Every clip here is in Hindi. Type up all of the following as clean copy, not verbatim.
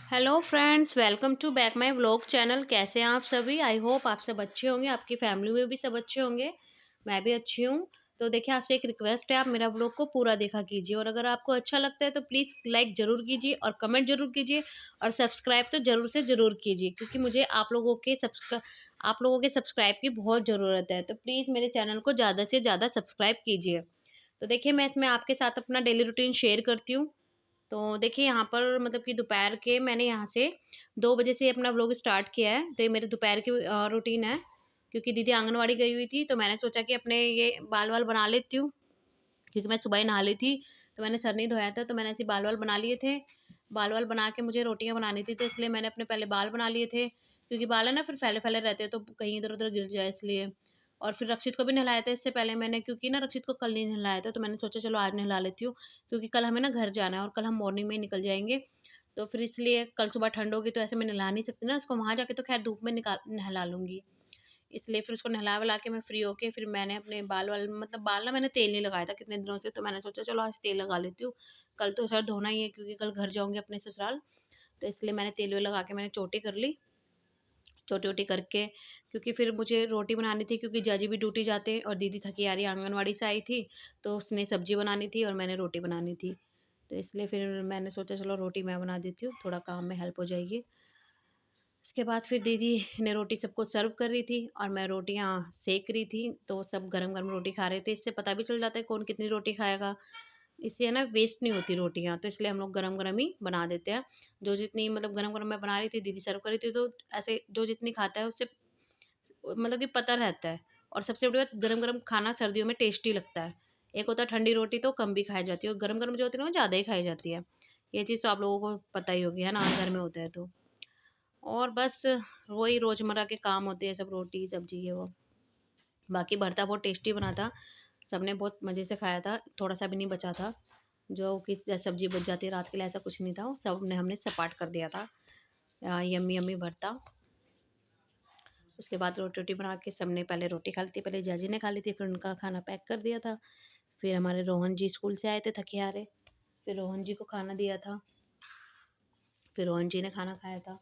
Hello friends, welcome to back my vlog channel. कैसे हैं आप सभी? आई होप आप सब अच्छे होंगे, आपकी फैमिली में भी सब अच्छे होंगे। मैं भी अच्छी हूँ। तो देखिए, आपसे एक रिक्वेस्ट है, आप मेरा व्लॉग को पूरा देखा कीजिए और अगर आपको अच्छा लगता है तो प्लीज़ लाइक ज़रूर कीजिए और कमेंट ज़रूर कीजिए और सब्सक्राइब तो ज़रूर से ज़रूर कीजिए, क्योंकि मुझे आप लोगों के सब्सक्राइब की बहुत ज़रूरत है। तो प्लीज़ मेरे चैनल को ज़्यादा से ज़्यादा सब्सक्राइब कीजिए। तो देखिए, मैं इसमें आपके साथ अपना डेली रूटीन शेयर करती हूँ। तो देखिए, यहाँ पर मतलब कि दोपहर के मैंने यहाँ से 2 बजे से अपना व्लॉग स्टार्ट किया है। तो ये मेरे दोपहर की रूटीन है, क्योंकि दीदी आंगनवाड़ी गई हुई थी, तो मैंने सोचा कि अपने ये बाल-वाल बना लेती हूँ, क्योंकि मैं सुबह ही नहा ली थी, तो मैंने सर नहीं धोया था, तो मैंने ऐसे बाल-वाल बना लिए थे। बाल-वाल बना के मुझे रोटियाँ बनानी थी, तो इसलिए मैंने अपने पहले बाल बना लिए थे, क्योंकि बाल है ना फिर फैले-फैले रहते हैं, तो कहीं इधर-उधर गिर जाए इसलिए। और फिर रक्षित को भी नहलाया था इससे पहले मैंने, क्योंकि ना रक्षित को कल नहीं नहलाया था, तो मैंने सोचा चलो आज नहला लेती हूँ, क्योंकि कल हमें ना घर जाना है और कल हम मॉर्निंग में ही निकल जाएँगे। तो फिर इसलिए कल सुबह ठंड होगी तो ऐसे मैं नहला नहीं सकती ना उसको, वहाँ जाके तो ख़ैर धूप में नहला लूँगी। इसलिए फिर उसको नहला-वहला के मैं फ्री होके फिर मैंने अपने बाल-वाल मतलब बाल ना मैंने तेल नहीं लगाया था कितने दिनों से, तो मैंने सोचा चलो आज तेल लगा लेती हूँ। कल तो सर धोना ही है, क्योंकि कल घर जाऊँगी अपने ससुराल, तो इसलिए मैंने तेल-वेल लगा के मैंने चोटी कर ली। चोटी-वोटी करके, क्योंकि फिर मुझे रोटी बनानी थी, क्योंकि जीजाजी भी ड्यूटी जाते हैं और दीदी थकी हारी आंगनवाड़ी से आई थी, तो उसने सब्ज़ी बनानी थी और मैंने रोटी बनानी थी। तो इसलिए फिर मैंने सोचा चलो रोटी मैं बना देती हूँ, थोड़ा काम में हेल्प हो जाएगी। उसके बाद फिर दीदी ने रोटी सबको सर्व कर रही थी और मैं रोटियाँ सेक रही थी, तो सब गरम-गरम रोटी खा रहे थे। इससे पता भी चल जाता है कौन कितनी रोटी खाएगा। इससे है ना वेस्ट नहीं होती रोटियाँ, तो इसलिए हम लोग गरम-गरम ही बना देते हैं। जो जितनी मतलब गरम-गरम मैं बना रही थी, दीदी सर्व कर रही थी, तो ऐसे जो जितनी खाता है उससे मतलब कि पता रहता है। और सबसे बड़ी बात, गरम-गरम खाना सर्दियों में टेस्टी लगता है। एक होता है ठंडी रोटी तो कम भी खाई जाती है और गरम-गरम जो होती है ना वो ज़्यादा ही खाई जाती है। ये चीज़ तो आप लोगों को पता ही होगी, है ना? घर में होता है तो। और बस वही रोज़मर्रा के काम होते हैं, सब रोटी, सब्ज़ी ये वो। बाकी भरता बहुत टेस्टी बना था, सबने बहुत मज़े से खाया था, थोड़ा-सा भी नहीं बचा था। जो कि सब्ज़ी बच जाती है रात के लिए ऐसा कुछ नहीं था, सबने हमने सपाट कर दिया था। यम्मी यम्मी भरता। उसके बाद रोटी-वोटी बना के सबने पहले रोटी खा ली थी, पहले जीजाजी ने खा ली थी, फिर उनका खाना पैक कर दिया था। फिर हमारे रोहन जी स्कूल से आए थे थके-हारे, फिर रोहन जी को खाना दिया था, फिर रोहन जी ने खाना खाया था।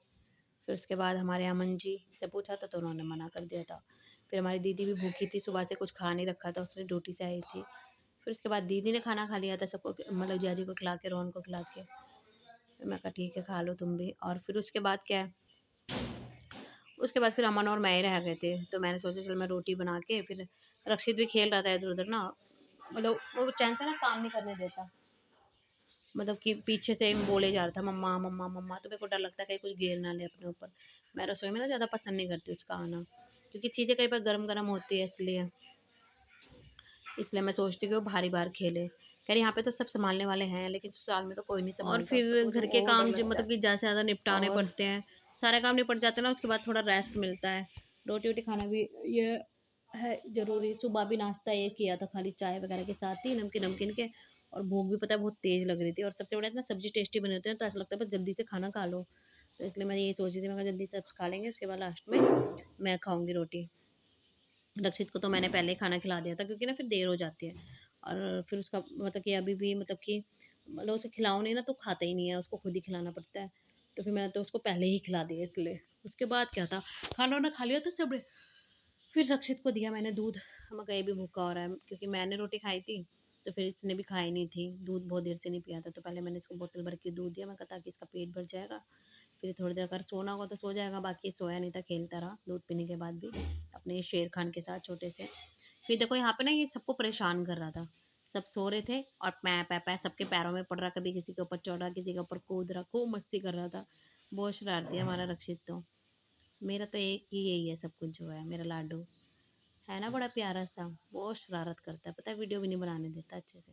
फिर उसके बाद हमारे अमन जी से पूछा था तो उन्होंने मना कर दिया था। फिर हमारी दीदी भी भूखी थी, सुबह से कुछ खा नहीं रखा था, उसने ड्यूटी से आई थी। फिर उसके बाद दीदी ने खाना खा लिया था सबको, मतलब जीजाजी को खिला के, रोहन को खिला के। फिर मैं कहा ठीक है खा लो तुम भी। और फिर उसके बाद क्या है, उसके बाद फिर अमन और मैं ही रह गए थे, तो मैंने सोचा चल मैं रोटी बना के फिर, रक्षित भी खेल रहा था इधर-उधर ना, मतलब वो चैन से ना काम नहीं करने देता। मतलब कि पीछे से बोले जा रहा था मम्मा, मम्मा, मम्मा, तो मेरे को डर लगता है कहीं कुछ गिर ना ले अपने ऊपर। मैं रसोई में ना ज़्यादा पसंद नहीं करती उसका आना, क्योंकि चीज़ें कई बार गरम-गरम होती है इसलिए। इसलिए मैं सोचती हूँ कि वो बाहर-ही-बाहर खेले। खैर यहाँ पे तो सब सँभालने वाले हैं, लेकिन ससुराल में तो कोई नहीं और सँभालता उसको, तो फिर मुझे घर के और डर काम जो लगता मतलब है। कि ज़्यादा से ज़्यादा निपटाने और पड़ते हैं। सारे काम निपट जाते हैं ना, उसके बाद थोड़ा रेस्ट मिलता है। रोटी-वोटी खाना भी ये है ज़रूरी। सुबह भी नाश्ता ये किया था खाली चाय वगैरह के साथ ही, नमकीन-वमकीन के। और भूख भी पता है बहुत तेज़ लग रही थी और सबसे बड़ा है ना, सब्ज़ी टेस्टी बने होते हैं, तो ऐसा लगता है बस जल्दी से खाना खा लो। तो इसलिए मैं यही सोच रही थी, मैं कहा जल्दी से सब खा लेंगे, उसके बाद लास्ट में मैं खाऊँगी रोटी। रक्षित को तो मैंने पहले ही खाना खिला दिया था, क्योंकि ना फिर देर हो जाती है। और फिर उसका मतलब कि अभी भी मतलब कि मतलब उसे खिलाओ नहीं ना तो खाता ही नहीं है, उसको खुद ही खिलाना पड़ता है। तो फिर मैंने तो उसको पहले ही खिला दिया इसलिए। उसके बाद क्या था, खाना-वाना खा लिया था सबने, फिर रक्षित को दिया मैंने दूध। मैं कहा ये भी भूखा हो रहा है, क्योंकि मैंने रोटी खाई थी, तो फिर इसने भी खाई नहीं थी, दूध बहुत देर से नहीं पिया था, तो पहले मैंने इसको बोतल भर के दूध दिया, मैं कहा ताकि इसका पेट भर जाएगा। फिर थोड़ी देर अगर सोना होगा तो सो जाएगा, बाकी सोया नहीं था, खेलता रहा दूध पीने के बाद भी अपने शेर खान के साथ छोटे से। फिर देखो यहाँ पे ना ये सबको परेशान कर रहा था, सब सो रहे थे और पै सबके पैरों में पड़ रहा, कभी किसी के ऊपर चढ़ रहा, किसी के ऊपर कूद रहा, खूब मस्ती कर रहा था। बहुत शरारती है हमारा रक्षित तो। मेरा तो एक ही यही है सब कुछ, जो है मेरा लाडू है ना बड़ा प्यारा सा, बहुत शरारत करता है, पता है वीडियो भी नहीं बनाने देता अच्छे से।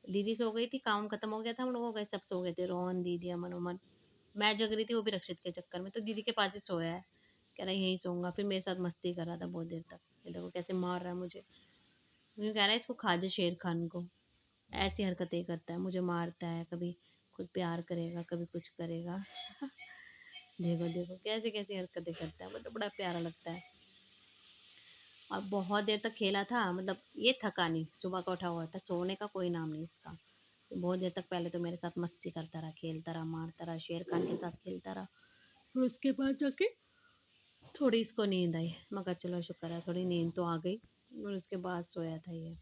दीदी सो गई थी, काम खत्म हो गया था हम लोगों का, सब सो गए थे, रोहन, दीदी, अमन उमन। मैं जग रही थी, वो भी रक्षित के चक्कर में, तो दीदी के पास ही सोया है, कह रहा यहीं सोऊंगा। फिर मेरे साथ मस्ती कर रहा था बहुत देर तक, ये देखो कैसे मार रहा है मुझे, मुझे कह रहा है इसको खा जा शेर खान को। ऐसी हरकतें करता है, मुझे मारता है, कभी खुद प्यार करेगा, कभी कुछ करेगा। देखो देखो कैसे कैसी हरकतें करता है, मतलब बड़ा प्यारा लगता है। और बहुत देर तक खेला था, मतलब ये थका नहीं, सुबह का उठा हुआ था, सोने का कोई नाम नहीं इसका। बहुत देर तक पहले तो मेरे साथ मस्ती करता रहा, खेलता रहा, मारता रहा, शेर खान के साथ खेलता रहा। फिर उसके बाद जाके थोड़ी इसको नींद आई। मैं कहा चलो शुक्र है थोड़ी नींद तो आ गई। और उसके बाद सोया था ये।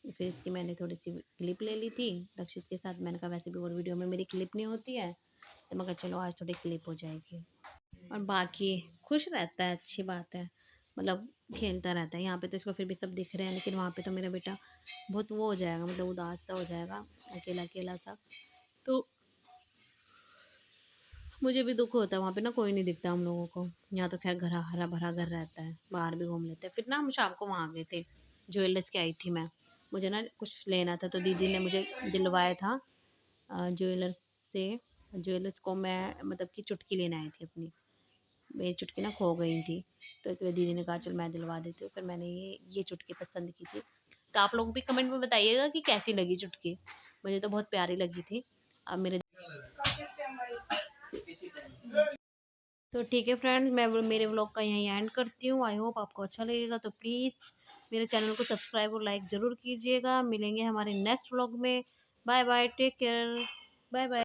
फिर इसकी मैंने थोड़ी सी क्लिप ले ली थी रक्षित के साथ। मैंने कहा वैसे भी और वीडियो में मेरी क्लिप नहीं होती है, तो मैं कहा चलो आज थोड़ी क्लिप हो जाएगी। और बाकी खुश रहता है, अच्छी बात है। मतलब खेलता रहता है। यहाँ पे तो इसको फिर भी सब दिख रहे हैं, लेकिन वहाँ पे तो मेरा बेटा बहुत वो हो जाएगा, मतलब उदास सा हो जाएगा, अकेला अकेला सा। तो मुझे भी दुख होता है, वहाँ पे ना कोई नहीं दिखता हम लोगों को। यहाँ तो खैर घर हरा भरा घर रहता है, बाहर भी घूम लेते हैं। फिर ना हम शाम को वहाँ गए थे, ज्वेलर्स के आई थी मैं। मुझे ना कुछ लेना था, तो दीदी ने मुझे दिलवाया था ज्वेलर्स से। ज्वेलर्स को मैं मतलब कि चुटकी लेने आई थी अपनी। मेरी चुटकी ना खो गई थी, तो इसलिए दीदी ने कहा चल मैं दिलवा देती हूँ। फिर मैंने ये चुटकी पसंद की थी। तो आप लोग भी कमेंट में बताइएगा कि कैसी लगी चुटकी। मुझे तो बहुत प्यारी लगी थी। अब मेरे तो ठीक है फ्रेंड्स, मैं मेरे व्लॉग का यहीं एंड करती हूँ। आई होप आपको अच्छा लगेगा, तो प्लीज़ मेरे चैनल को सब्सक्राइब और लाइक ज़रूर कीजिएगा। मिलेंगे हमारे नेक्स्ट व्लॉग में। Bye bye, take care, bye bye.